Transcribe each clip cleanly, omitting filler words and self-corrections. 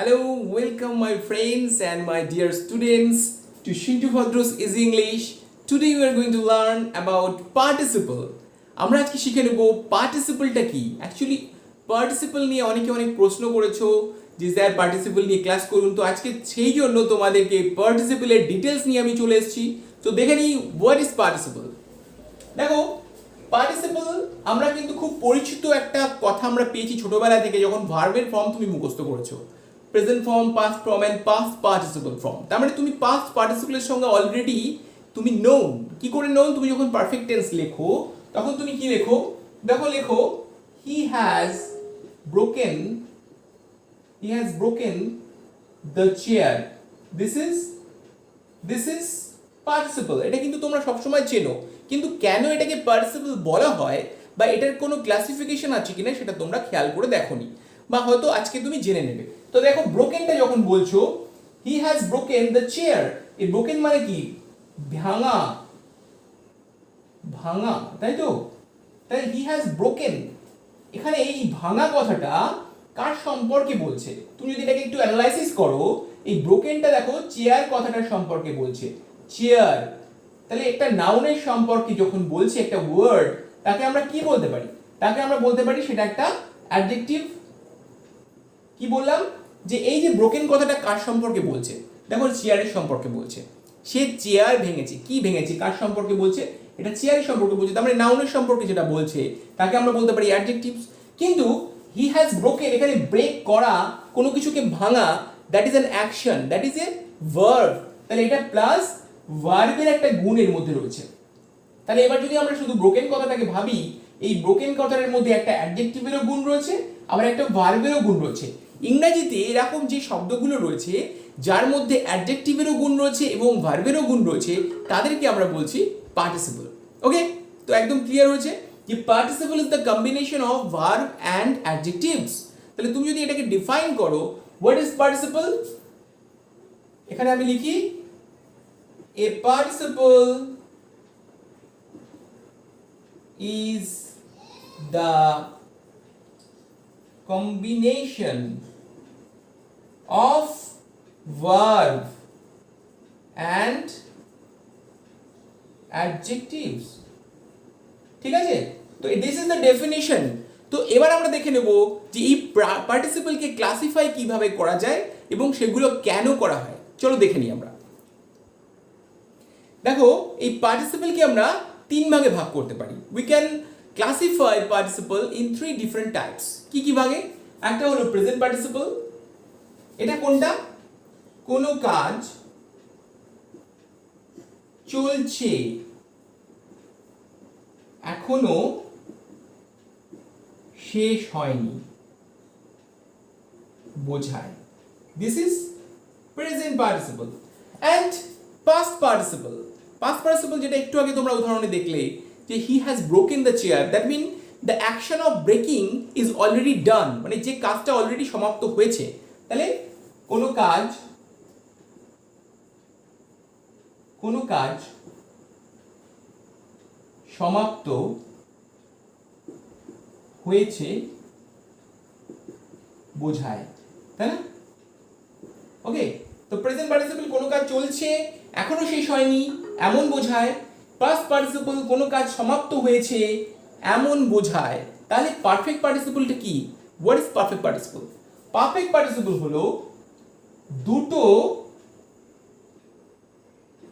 Hello, welcome my friends and my dear students to Shintu Bhadros Easy English. Today we are going to learn about participle. আমরা আজকে শিখে নেব পার্টিসিপলটা কি। Actually participle নিয়ে অনেকে অনেক প্রশ্ন করেছো যে স্যার পার্টিসিপল নিয়ে ক্লাস করুন, তো আজকে সেই জন্য তোমাদেরকে পার্টিসিপলের ডিটেলস নিয়ে আমি চলে এসেছি। তো দেখে নিই হোয়াট ইজ পার্টিসিপল। দেখো পার্টিসিপল আমরা কিন্তু খুব পরিচিত একটা কথা আমরা পেয়েছি ছোটবেলা থেকে, যখন ভার্বের ফর্ম তুমি মুখস্থ করেছো, present form, past form and past participle form. তার মানে তুমি পাস্ট পার্টিসিপলের সঙ্গে অলরেডি তুমি নোন। কি করে নোন? তুমি যখন পারফেক্ট টেন্স লেখো তখন তুমি কি লেখো? দেখো লেখো হি has broken the chair. This is participle. এটা কিন্তু তোমরা সবসময় চেনো, কিন্তু কেন এটাকে পার্টিসিপল বলা হয় বা এটার কোনো ক্লাসিফিকেশন আছে কিনা সেটা তোমরা খেয়াল করে দেখোনি, বা হয়তো আজকে তুমি জেনে নেবে। তো দেখো ব্রোকেনটা যখন বলছো, হি হ্যাজ ব্রোকেন দ্য চেয়ার, এই ব্রোকেন মানে কি? ভাঙা, তাই তো? তাই হি হ্যাজ ব্রোকেন, এখানে এই ভাঙা কথাটা কার সম্পর্কে বলছে? তুমি যদি এটাকে একটু অ্যানালাইসিস করো, এই ব্রোকেনটা দেখো চেয়ার কথাটার সম্পর্কে বলছে। চেয়ার, তাহলে একটা নাউনের সম্পর্কে যখন বলছে একটা ওয়ার্ড, তাকে আমরা কি বলতে পারি? তাকে আমরা বলতে পারি সেটা একটা অ্যাডজেক্টিভ। কি বললাম? যে এই যে ব্রোকেন কথাটা কার সম্পর্কে বলছে? দেখো চেয়ারের সম্পর্কে বলছে। সে চেয়ার ভেঙেছে। কি ভেঙেছে? কার সম্পর্কে বলছে? এটা চেয়ারের সম্পর্কে বলছে। তার মানে নাউনের সম্পর্কে যেটা বলছে তাকে আমরা বলতে পারি অ্যাডজেক্টিভস। কিন্তু হি হ্যাজ ব্রোকেন, এখানে ব্রেক করা, কোনো কিছুকে ভাঙা, that is an action, that is a verb. তাহলে এটা প্লাস ভার্বের একটা গুণ এর মধ্যে রয়েছে। তাহলে এবার যদি আমরা শুধু ব্রোকেন কথাটাকে ভাবি, এই ব্রোকেন কথাটার মধ্যে একটা অ্যাডজেক্টিভেরও গুণ রয়েছে, আবার একটা ভার্বেরও গুণ রয়েছে। ইংরেজিতে এরকম যে শব্দগুলো রয়েছে যার মধ্যে অ্যাডজেক্টিভেরও গুণ রয়েছে এবং ভার্বেরও গুণ রয়েছে, তাদেরকে আমরা বলছি পার্টিসিপল। ওকে, তো একদম ক্লিয়ার হয়েছে যে participle is the combination of verb and adjectives. তাহলে তুমি যদি এটাকে ডিফাইন করো, হোয়াট ইজ পার্টিসিপল? এখানে আমি লিখি এ participle is the combination of verb and adjectives. ঠিক আছে? তো দিস ইজ দ্য ডেফিনিশন। তো এবার আমরা দেখে নেব যে এই পার্টিসিপলকে ক্লাসিফাই কিভাবে করা যায় এবং সেগুলো কেন করা হয়। চলো দেখে নিই আমরা। দেখো এই পার্টিসিপলকে আমরা তিন ভাগে ভাগ করতে পারি। We can classify participle in three different types. কি কি ভাগে? একটা হলো প্রেজেন্ট পার্টিসিপল। এটা কোনটা? কোনো কাজ চলছে, এখনো শেষ হয়নি, বোঝায়। This is present participle. And past participle. Past participle যেটা একটু আগে তোমরা উদাহরণে দেখলে যে he has broken the chair, that mean the action of breaking is already done, মানে যে কাজটা অলরেডি সমাপ্ত হয়েছে। তাহলে কোনো কাজ সমাপ্ত হয়েছে বোঝায়, তাই না? ওকে, তো প্রেজেন্ট পার্টিসিপল কোনো কাজ চলছে, এখনো শেষ হয়নি, এমন বোঝায়। পাস্ট পার্টিসিপল কোনো কাজ সমাপ্ত হয়েছে, এমন বোঝায়। তাহলে পারফেক্ট পার্টিসিপলটা কি? What is perfect participle? Perfect participle হলো দুটো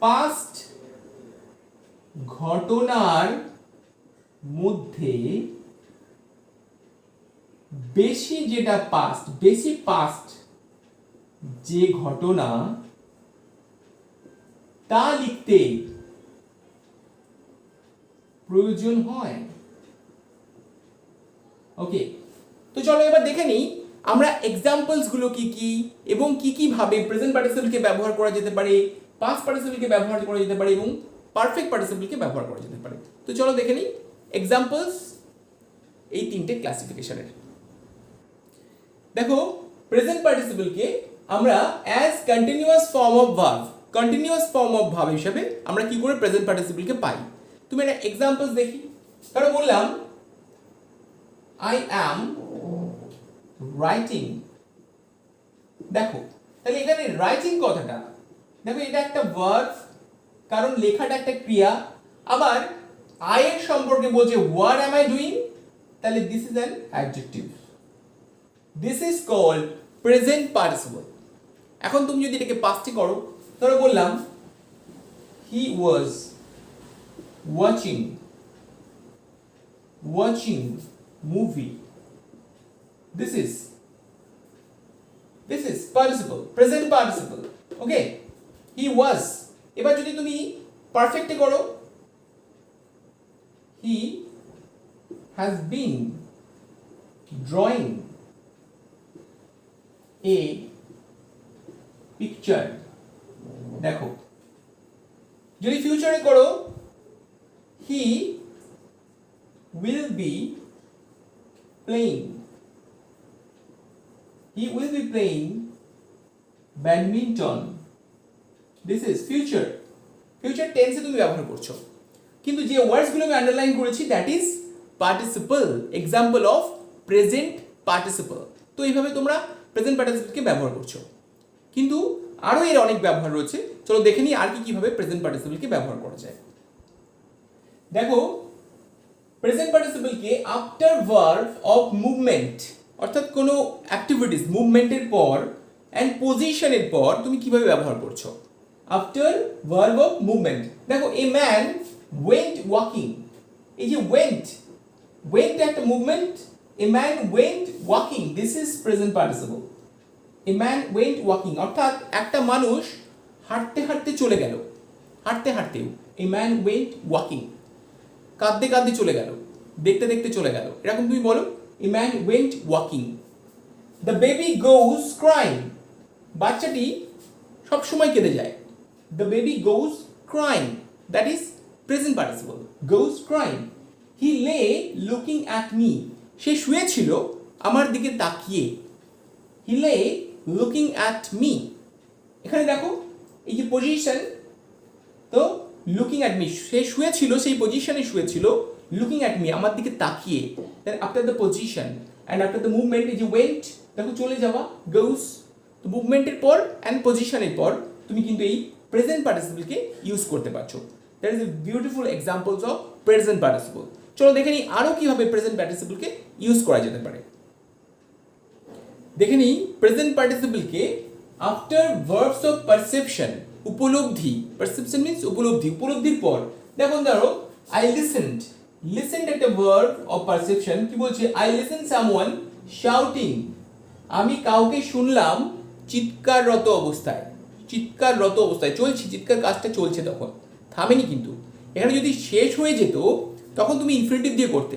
পাস্ট ঘটনার মধ্যে বেশি পাস্ট যে ঘটনা তা লিখতে প্রয়োজন হয়। ওকে, তো চলো এবার দেখে নিই আমরা এক্সাম্পলস গুলো কি কি এবং কি কি ভাবে প্রেজেন্ট পার্টিসিপলকে ব্যবহার করা যেতে পারে, পাস্ট পার্টিসিপলকে ব্যবহার করা যেতে পারে এবং পারফেক্ট পার্টিসিপলকে ব্যবহার করা যেতে পারে। তো চলো দেখে নিই এক্সাম্পলস এই তিনটে ক্লাসিফিকেশনের। দেখো প্রেজেন্ট পার্টিসিপলকে আমরা as continuous form of verb হিসেবে আমরা কি করে প্রেজেন্ট পার্টিসিপলকে পাই। তুমি একটা এক্সাম্পলস দেখি। কারণ বললাম I am writing দেখো তাহলে এখানে রাইটিং কথাটা দেখো এটা একটা ভার্ব, কারণ লেখাটা একটা ক্রিয়া। আবার আই এর সম্পর্কে বলছে হোয়াট অ্যাম আই ডুইং, তাহলে this is an adjective. This is called present participle. এখন তুমি যদি এটাকে পাস্টে করো, ধরো বললাম he was watching movie, this is participle, present participle, okay. he was, এবার যদি তুমি পারফেক্টে করো, he has been drawing a picture, দেখো। যদি ফিউচারে করো, he will be playing badminton, this is future টেন্সে তুমি ব্যবহার করছো। কিন্তু যে ওয়ার্ডসগুলো আমি আন্ডারলাইন করেছি that is participle, example of present participle. তো এইভাবে তোমরা প্রেজেন্ট পার্টিসিপলকে ব্যবহার করছো, কিন্তু আরও এর অনেক ব্যবহার রয়েছে। চলো দেখে নিই আর কি কিভাবে প্রেজেন্ট পার্টিসিপলকে ব্যবহার করা যায়। দেখো প্রেজেন্ট পার্টিসিপলকে আফটার ভার্ব অফ মুভমেন্ট, অর্থাৎ কোনো অ্যাক্টিভিটিস মুভমেন্টের পর অ্যান্ড পজিশনের পর তুমি কিভাবে ব্যবহার করছো। আফটার ভার্ব অফ মুভমেন্ট, দেখো এ ম্যান ওয়েন্ট ওয়াকিং, এই যে ওয়েন্ট একটা movement, a man went walking, this is present participle. A man went walking অর্থাৎ একটা মানুষ হাঁটতে হাঁটতে চলে গেল, হাঁটতেও এ ম্যান ওয়েন্ট ওয়াকিং, কাঁদতে কাঁদতে চলে গেল, দেখতে দেখতে চলে গেল, এরকম তুমি বলো a man went walking. The baby goes crying, বাচ্চাটি সব সময় কেঁদে যায়। The baby goes crying, that is present participle, goes crying. He lay looking at me, সে শুয়েছিল আমার দিকে তাকিয়ে। He lay looking at me, এখানে দেখো এই যে পজিশন, তো লুকিং অ্যাট মি, সে শুয়েছিল, সেই পজিশনে শুয়েছিল, লুকিং অ্যাট মি, আমার দিকে তাকিয়ে। Then after the position and after the movement, এই যে ওয়েন্ট, দেখো চলে যাওয়া, গোস, তো মুভমেন্টের পর অ্যান্ড পজিশনের পর তুমি কিন্তু এই প্রেজেন্ট পার্টিসিপলকে ইউজ করতে পারছো। That is a beautiful examples of present participle. চলো দেখে নিই আরও কিভাবে প্রেজেন্ট পার্টিসিপলকে ইউজ করা যেতে পারে। দেখে নিই প্রেজেন্ট পার্টিসিপলকে আফটার ভার্বস অফ পারসেপশন, উপলব্ধি, পারসেপশন মিন্স উপলব্ধি, উপলব্ধির পর। দেখো ধরো আই লিসেন্ড একটা ভার্ব অফ পারসেপশন, কি বলছে, আই লিসেন সামওয়ান শাউটিং, আমি কাউকে শুনলাম চিৎকাররত অবস্থায়, চলছে, চিৎকার কাজটা চলছে, তখন থামেনি। কিন্তু এখানে যদি শেষ হয়ে যেত তখন তুমি ইনফিনিটিভ দিয়ে করতে,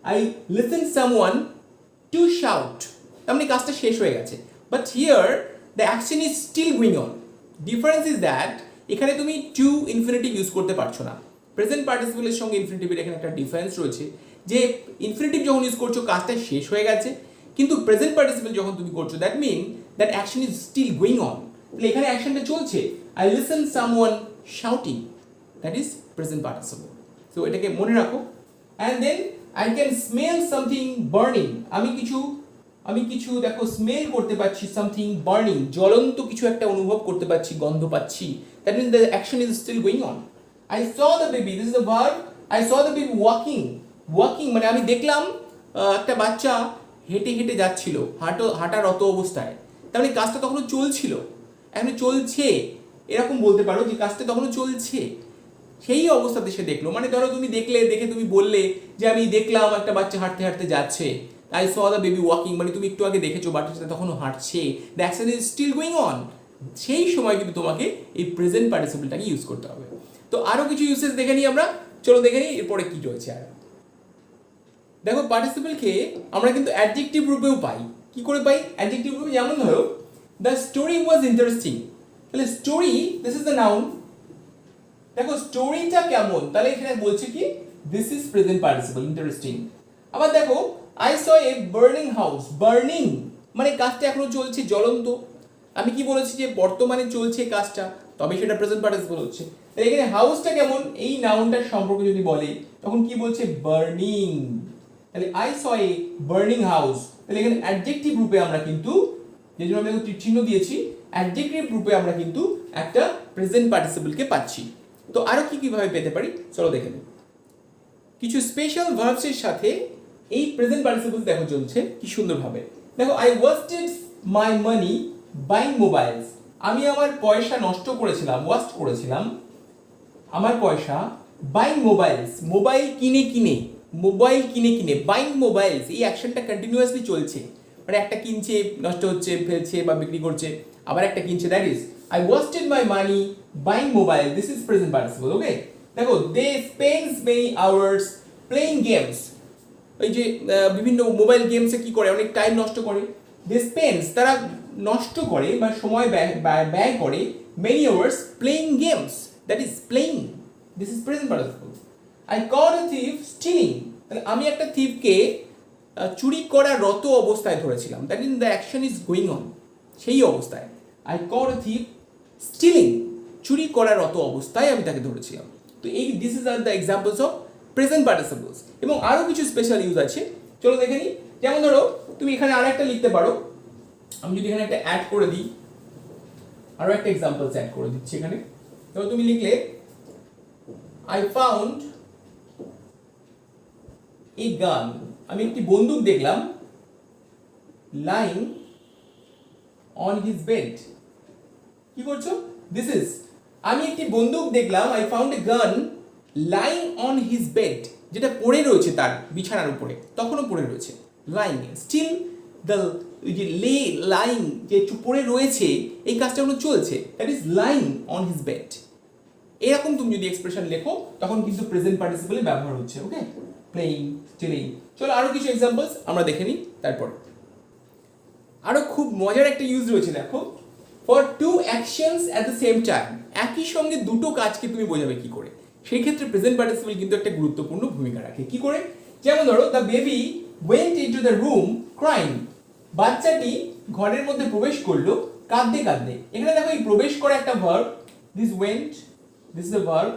I listen someone to shout, তার মানে কাজটা শেষ হয়ে গেছে। But here the action is still going on. Difference is that এখানে তুমি টু ইনফিনিটিভ ইউজ করতে পারছো না। প্রেজেন্ট পার্টিসিপলের সঙ্গে ইনফিনিটিভের এখানে একটা ডিফারেন্স রয়েছে, যে ইনফিনিটিভ যখন ইউজ করছো কাজটা শেষ হয়ে গেছে, কিন্তু প্রেজেন্ট পার্টিসিপল যখন তুমি করছো that mean that action is still going on, তাহলে এখানে অ্যাকশনটা চলছে। I listen someone shouting, that is present participle. So এটাকে মনে রাখো। And then I can smell something burning, আমি কিছু দেখো স্মেল করতে পারছি, সামথিং বার্নিং, জ্বলন্ত কিছু একটা অনুভব করতে পারছি, গন্ধ পাচ্ছি, that means the action is still going on. I saw the baby, this is the verb, I saw the baby walking মানে আমি দেখলাম একটা বাচ্চা হেঁটে হেঁটে যাচ্ছিল, হাঁটারত অবস্থায়, তার মানে কাজটা তখনও চলছিল, এখন চলছে, এরকম বলতে পারো যে কাজটা তখনও চলছে, সেই অবস্থাতে সে দেখলো। মানে ধরো তুমি দেখে তুমি বললে যে আমি দেখলাম একটা বাচ্চা হাঁটতে হাঁটতে যাচ্ছে, I saw the baby walking, মানে তুমি একটু আগে দেখেছো বাচ্চাটা তখনও হাঁটছে, the action is still going on, সেই সময় কিন্তু তোমাকে এই প্রেজেন্ট পার্টিসিপলটাকে ইউজ করতে হবে। তো আরো কিছু ইউসেজ দেখে নিই আমরা, চলো দেখে নিই এরপরে কি রয়েছে। আর দেখো পার্টিসিপলকে আমরা কিন্তু অ্যাডজেক্টিভ রূপেও পাই। কি করে পাই অ্যাডজেক্টিভ রূপে? যেমন ধরো দ্য স্টোরি ওয়াজ ইন্টারেস্টিং, তাহলে story this is the noun, দেখো স্টোরিটা কেমন, তাহলে এখানে বলছে কি this is present participle, interesting. আবার দেখো I saw a burning house, burning মানে কাজটা এখনো চলছে, জ্বলন্ত, আমি কি বলেছি যে বর্তমানে চলছে কাজটা, তবে সেটা প্রেজেন্ট পার্টিসিপল হচ্ছে। তাহলে এখানে হাউসটা কেমন, এই নাউনটার সম্পর্কে যদি বলে তখন কি বলছে, বার্নিং, তাহলে I saw a burning house, তাহলে এখানে অ্যাডজেক্টিভ রূপে আমরা কিন্তু যে জন্য আমি তীর চিহ্ন দিয়েছি, অ্যাডজেক্টিভ রূপে আমরা কিন্তু একটা প্রেজেন্ট পার্টিসিপলকে পাচ্ছি। তো আরো কি কিভাবে পেতে পারি চলো দেখে নিই। কিছু স্পেশাল ভার্বসের সাথে এই প্রেজেন্ট পার্টিসিপল দেখো চলছে কি সুন্দরভাবে। দেখো I wasted my money buying mobiles, আমি আমার পয়সা নষ্ট করেছিলাম, ওয়েস্ট করেছিলাম আমার পয়সা বাইং মোবাইলস, মোবাইল কিনে কিনে, মোবাইল কিনে কিনে, বাইং মোবাইলস এই অ্যাকশনটা কন্টিনিউয়াসলি চলছে, মানে একটা কিনছে নষ্ট হচ্ছে ফেলছে বা বিক্রি করছে, আবার একটা কিনছে, that is I wasted my money buying mobile, this is present participle. Okay, দেখো they spends many hours playing games, ওই যে বিভিন্ন মোবাইল গেমসে কি করে অনেক টাইম নষ্ট করে, দে স্পেন্ডস তারা নষ্ট করে বা সময় ব্যয় করে, many hours playing games, that is playing, this is present participle. I caught a thief stealing, তাহলে আমি একটা থিফকে চুরি করা রত অবস্থায় ধরেছিলাম, that in the action is going on, সেই অবস্থায়। I caught a thief stealing, চুরি করা রত অবস্থায় আমি তাকে ধরেছিলাম। তো এই this is are the examples of present participles. এবং আরো কিছু স্পেশাল ইউজ আছে, চলো দেখে নিই। যেমন ধরো তুমি এখানে আরেকটা লিখতে পারো, আমি যদি এখানে একটা অ্যাড করে দিই, আরো একটা এক্সাম্পলস অ্যাড করে দিচ্ছি এখানে। তো তুমি লিখলে আই ফাউন্ড এ গান, আমি একটি বন্দুক দেখলাম, লাইং অন হিজ বেড, কি করছো, দিস ইজ আমি একটি বন্দুক দেখলাম, আই ফাউন্ড এ গান লাইং অন হিজ বেড, যেটা পড়ে রয়েছে তার বিছানার উপরে, তখনও পড়ে রয়েছে, লাইং, স্টিল দ্য যে লে লাইং যে পড়ে রয়েছে এই কাজটা কোনো চলছে, that is lying on his bed. এরকম তুমি যদি এক্সপ্রেশন লেখো তখন কিন্তু প্রেজেন্ট পার্টিসিপলে ব্যবহার হচ্ছে। ওকে, প্লেইং, স্টিলিং। চলো আরো কিছু এক্সাম্পলস আমরা দেখে নিই তারপর। আরো খুব মজার একটা ইউজ রয়েছে দেখো, for to actions at the same time, একই সঙ্গে দুটো কাজকে তুমি বোঝাবে কি করে, সেই ক্ষেত্রে প্রেজেন্ট পার্টিসিপল কিন্তু একটা গুরুত্বপূর্ণ ভূমিকা রাখে। কি করে, যেমন ধরো the baby went into the room crying, বাচ্চাটি ঘরের মধ্যে প্রবেশ করলো কাঁদতে কাঁদতে। এখানে দেখো এই প্রবেশ করা একটা verb, this went, this is the verb,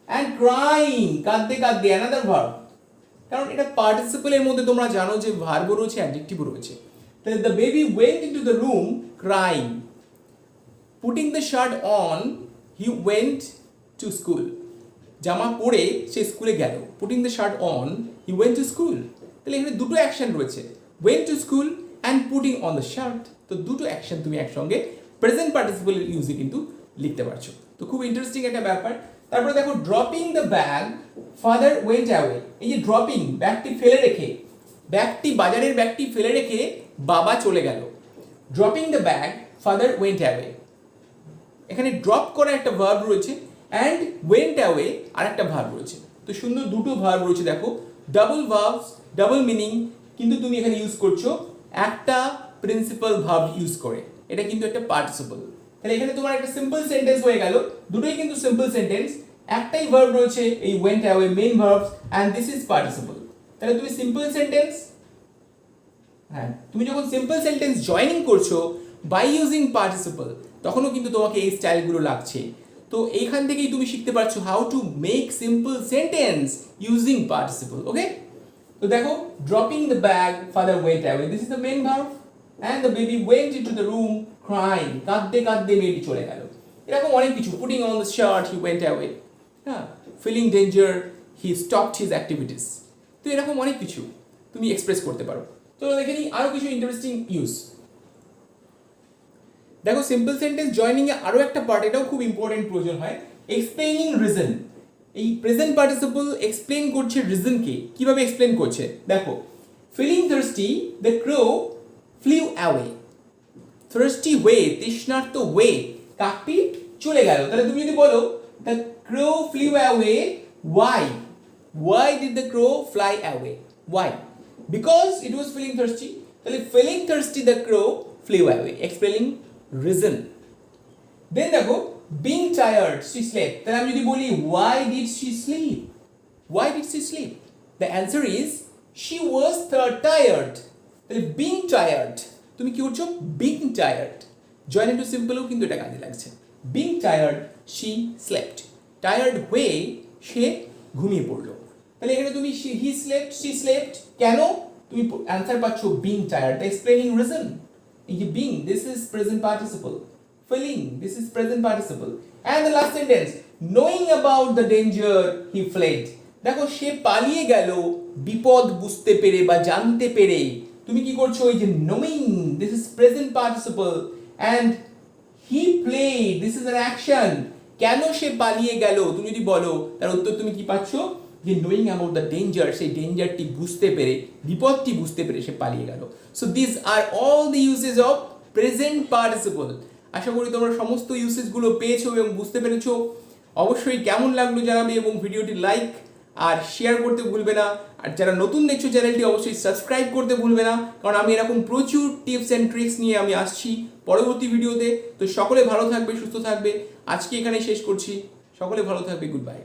and crying কাঁদতে কাঁদতে অ্যানাদার ভার্ব। কারণ এটা পার্টিসিপলের মধ্যে তোমরা জানো যে ভার্বও রয়েছে অ্যাডজেক্টিভও রয়েছে। তাহলে the baby went into the room crying, putting the shirt on he went to school, জামা পরে সে স্কুলে গেল, putting the shirt on he went to school. তাহলে এখানে দুটো অ্যাকশন রয়েছে, went to school and putting on the shirt. তো দুটো অ্যাকশন তুমি একসঙ্গে প্রেজেন্ট পার্টিসিপলের ইউজে কিন্তু লিখতে পারছো। তো খুব ইন্টারেস্টিং একটা ব্যাপার। তারপরে দেখো dropping the bag father went away, এই যে ড্রপিং, ব্যাগটি ফেলে রেখে, ব্যাগটি বাজারের ব্যাগটি ফেলে রেখে বাবা চলে গেল, dropping the bag father went away. এখানে ড্রপ করা একটা ভার্ব রয়েছে অ্যান্ড ওয়েন্ট অ্যাওয়ে আর একটা ভার্ব রয়েছে। তো সুন্দর দুটো ভার্ব রয়েছে দেখো, ডাবল ভার্বস, ডাবল মিনিং, কিন্তু তুমি এখানে ইউজ করছো একটা প্রিন্সিপাল ভার্ব ইউজ করে, এটা কিন্তু একটা পার্টিসিপল। তাহলে এখানে তোমার একটা সিম্পল সেন্টেন্স হয়ে গেল, দুটোই কিন্তু সিম্পল সেন্টেন্স, একটাই ভার্ব রয়েছে এই went away, main verbs, and this is participle. তাহলে তুমি সিম্পল সেন্টেন্স, হ্যাঁ তুমি যখন সিম্পল সেন্টেন্স জয়েনিং করছো বাই ইউজিং পার্টিসিপল, তখনও কিন্তু তোমাকে এই স্টাইলগুলো লাগছে। তো এইখান থেকেই তুমি শিখতে পারছো how to make simple sentence using participle. Okay, তো দেখো dropping the bag father went away, this is the main verb, and the baby went into the room crying, কাঁদতে কাঁদতে মেয়েটি চলে গেল। এরকম অনেক কিছু, putting on the shirt he went away, হ্যাঁ, feeling danger he stopped his activities। তো এরকম অনেক কিছু তুমি এক্সপ্রেস করতে পারো। তো দেখে নিই আরো কিছু ইন্টারেস্টিং ইউজ। দেখো সিম্পল সেন্টেন্স জয়নিং এ আরো একটা পার্ট, এটাও খুব ইম্পর্টেন্ট প্রয়োজন হয়, এক্সপ্লেইনিং রিজন। এই প্রেজেন্ট পার্টিসিপল এক্সপ্লেইন করছে রিজনকে, কিভাবে এক্সপ্লেইন করছে দেখো, feeling thirsty the crow flew away, thirsty way, তৃষ্ণার্ত way, কাকটি চলে গেল। তাহলে তুমি যদি বলো the crow flew away, why did the crow fly away, why, because it was feeling thirsty। তাহলে feeling thirsty the crow flew away, explaining reason। then দেখো being tired she slept, তাহলে আমি যদি বলি why did she sleep, the answer is she was tired। তাহলে being tired, তুমি কি করছো, being tired, join into simple কিন্তু এটা কাজে লাগছে। being tired she slept, tired হয়ে সে ঘুমিয়ে পড়লো। তাহলে এখানে তুমি he slept, she slept, কেন, তুমি অ্যান্সার পাচ্ছো being tired, the explaining reason। এই যে being, this is present participle. Feeling, this is present participle. And the last sentence, knowing about the danger he fled. দেখো সে পালিয়ে গেল বিপদ বুঝতে পেরে বা জানতে পেরে। তুমি কি করছো, এই যে knowing, this is present participle, and he played, this is an action. কেন সে পালিয়ে গেল তুমি যদি বলো, তার উত্তর তুমি কি পাচ্ছ, যে নোয়িং অ্যাবাউট দ্য ডেঞ্জার, সেই ডেঞ্জারটি বুঝতে পেরে, বিপদটি বুঝতে পেরে সে পালিয়ে গেল। So this are all the uses of present participle. আশা করি তোমরা সমস্ত ইউসেসগুলো পেয়েছো এবং বুঝতে পেরেছো। অবশ্যই কেমন লাগলো জানাবে এবং ভিডিওটি লাইক আর শেয়ার করতে ভুলবে না। আর যারা নতুন দেখছো চ্যানেলটি অবশ্যই সাবস্ক্রাইব করতে ভুলবে না, কারণ আমি এরকম প্রচুর টিপস অ্যান্ড ট্রিক্স নিয়ে আমি আসছি পরবর্তী ভিডিওতে। তো সকলে ভালো থাকবে, সুস্থ থাকবে। আজকে এখানে শেষ করছি। সকলে ভালো থাকবে। Good bye.